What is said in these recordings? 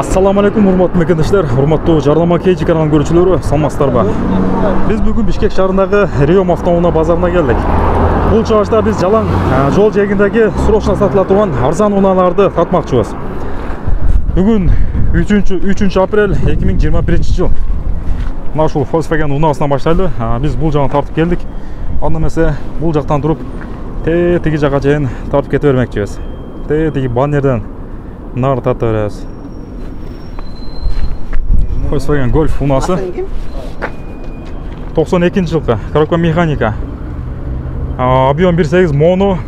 Assalamu alaikum урматтуу мекендештер, урматтуу Жарнама KG каналынын көрүүчүлөрү, саламатсыздарбы? Биз бүгүн Бишкек шаарындагы Риом автоунаа базарына келдик. Бул чыгышта биз жалаң жол жээгиндеги срочно сатыла турган арзан унааларды сатмакчыбыз. Бүгүн 3 апрель 2021 жыл. Мына ушул Volkswagen унаасынан баштайлы. Биз бул жагын тартып келдик. Анда эмесе бул жактан туруп тиги жакка чейин тартып кете бермекчибиз. Тиги баннерден нары тартып беребиз. Volkswagen Golf унасы 92 жылкы, коробка механика. Объем 1.8 моно.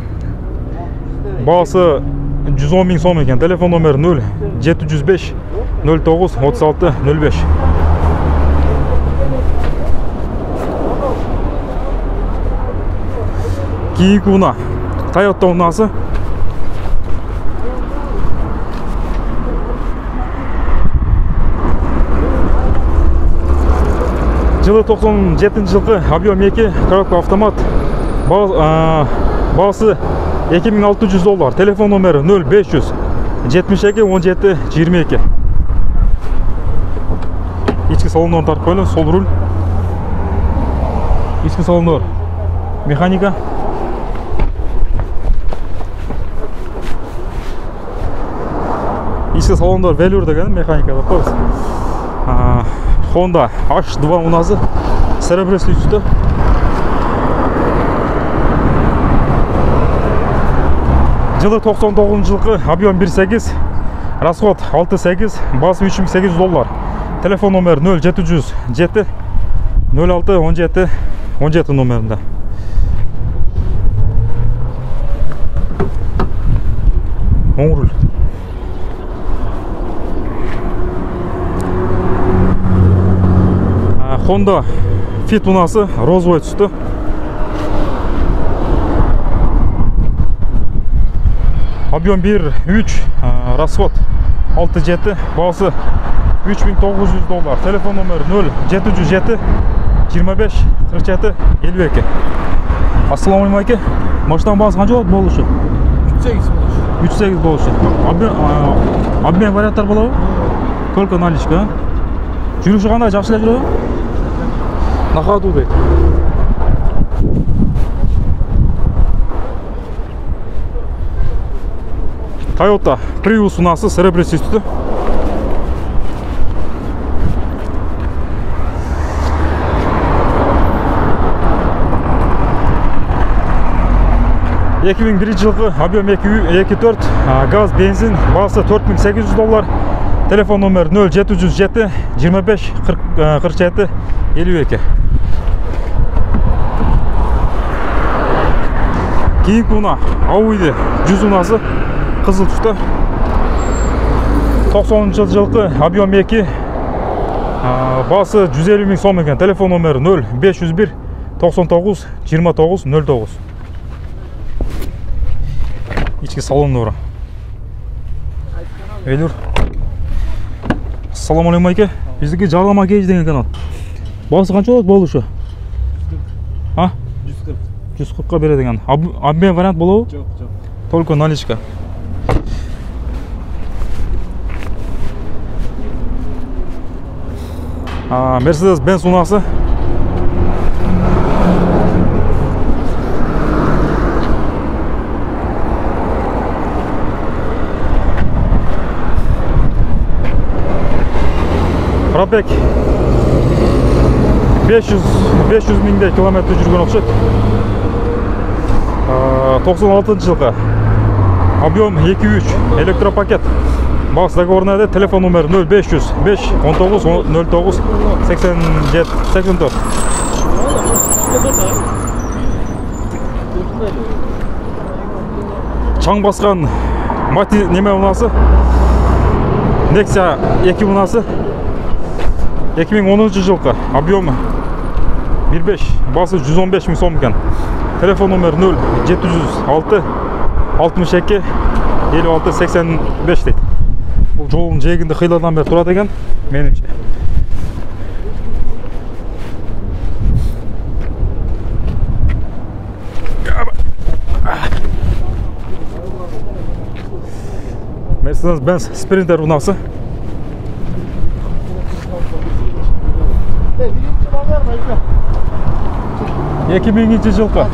Баасы 110 000 сом экен. Телефон номер 0705 09 36 05. Кийинки уна Toyota унасы. Жылы 97 жылкы, объем 2, коробка автомат. Баасы $2600. Телефон номері 0500 72 17 22. İçki salonlarını tartып koyalım. Sol rul. İçki salonlar. Mekanika. İçki salonlar velour деген mekanikada koyuz. Honda H2 унасы серебристый түсті. Жылы 99 жылқы, объем 1.8, расход 6.8, басы $3800. Телефон номер 0707 06 17 17 номерінде. Оң руль. Honda Fit унасы розовый түсті. Объем 1.3, расход 6.7, басы $3900. Телефон номер 0707 25 47 52. Ассаламу алейкум. Машинаның басы қанша болады болушы? 3.8 болушы. Обмен варианттар болады? Только наличка. Жүруші қандай, жақсы жүреді? На ходу дейді. Toyota Prius унасы серебристый түсті. жылқы, объем 2.4, газ, бензин, басы $4800. Телефон номер 0707 25 47 52. Кейінгі уна Audi 100 унасы қызыл түсті. 90 жылқы, объем 2, басы 150 000 сом екен. Телефон номер 0501 99 29 09. İçki salon doğru. Velour. Assalamu alaikum. Bizdeki Jarnama KG деген kanal. Басы қанша болады болушы? 140-қа береді деген. Обмен вариант болуы? Жоқ. Только наличка. Mercedes-Benz унасы. Пробег 500 000 километр жүрген окшойт. 96 жылқы. Объем 2.3, электропакет. Басы договорный. Телефон номер 0500 5 19 09 87 84. Чаң басқан Мати неме унасы. Nexia 2 унасы. 2010 жылқы, объемы 1.5, басы 115 000 сом екен. Телефон номер 0706 62 56 85 дейді. Бұл жолын жегінде қиладан бері тұрады екен, меніңше. Mercedes-Benz Sprinter унасы. 2000 жылқы.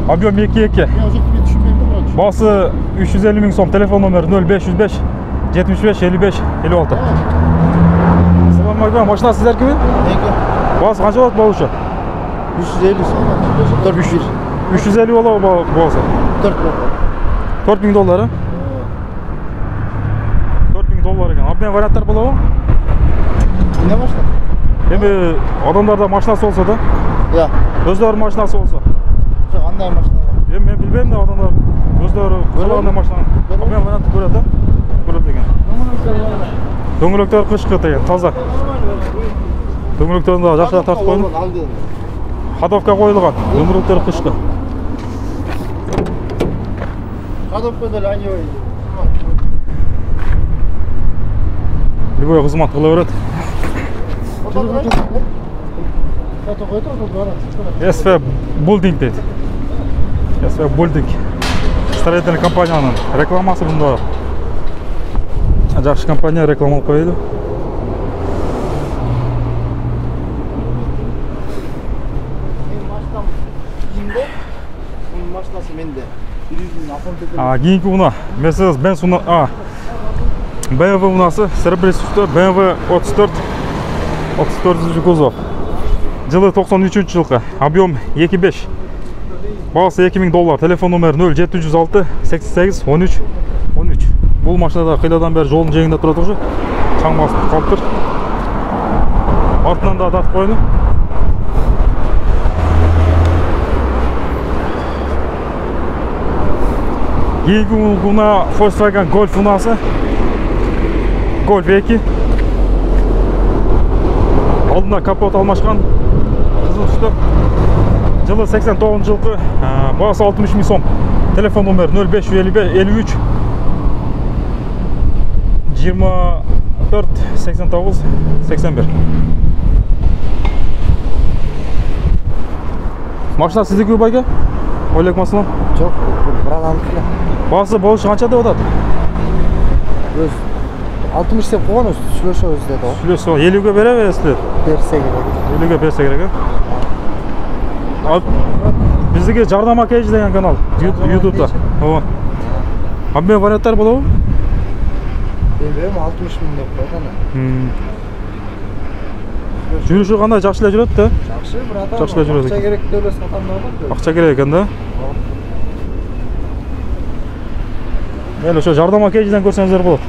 Объем 2-2. Басы 350 000 сом. Телефон номері 0505 75 55 56. Саламалейкум. Машина сіздердікі ме? Басы қанша болады болушы? 350 сом. 350 болады болса. 4000 доллары. 4000 доллар екен. Обмен варианттар болады ма? Не машина? Эми адамдарда машинасы болса да? Иә. Өздері машинасы болса. Жоқ, андай машина. Эми мен билбейм да адамдар өздері қалағандай машинаны обмен вариантты көреді да? Көреді деген. Дөңгелектер қышқы деген, таза. Дөңгелектерін да жақсырақ тартып қойды. Ходовка қойылған, дөңгелектер қышқы. Ходовка да ланевый. Любой қызмат қыла береді. SV Building дейді. SV Building. Строительный компанияның рекламасы бұнда. Жақсы компания реклама алып қойды. Машинасы менде. Кейінгі ұна Mercedes-Benz ұна BMW ұнасы серебристі BMW 34 кузов. Жылы 93 жылқы. Объем 2.5. Бағасы 2000 доллар. Телефон номері 0706 88 13 13. Бұл машинада қиладан бері жолын жеңінде тұрады уже. Шаң басып қалып тұр. Артынан да тартып қойды. Кейінгі ұна Volkswagen Golf ұнасы. Golf 2. Алдында капот алмашқан. Қызыл түсті. Жылы 89 жылқы. Бағасы 60 000 сом. Телефон номері 0553 24 89 81. Машина сіздікі байға? Олег Маслан? Жоқ, бірақ анықлы. Бағасы болушы қанша деп отады? Өз 60 деп қойған өз, сүлесі өз деді ғой. Сүлесі 50-ге бере бересілер? Берсе керек. 50-ге берсе керек. Біздіге жарнама кейжі деген канал YouTube'да. Обмен варианттар болады ма? Білмеймін, 60 000 деп қойған. Жүріші қандай жақшылай жүреді да? Жақсы, братан. Жақшылай жүреді. Ақша керек дөлес қатамда ғой. Ақша керек екен да? Мейлі, жарнама кейжіден көрсеңіздер болады.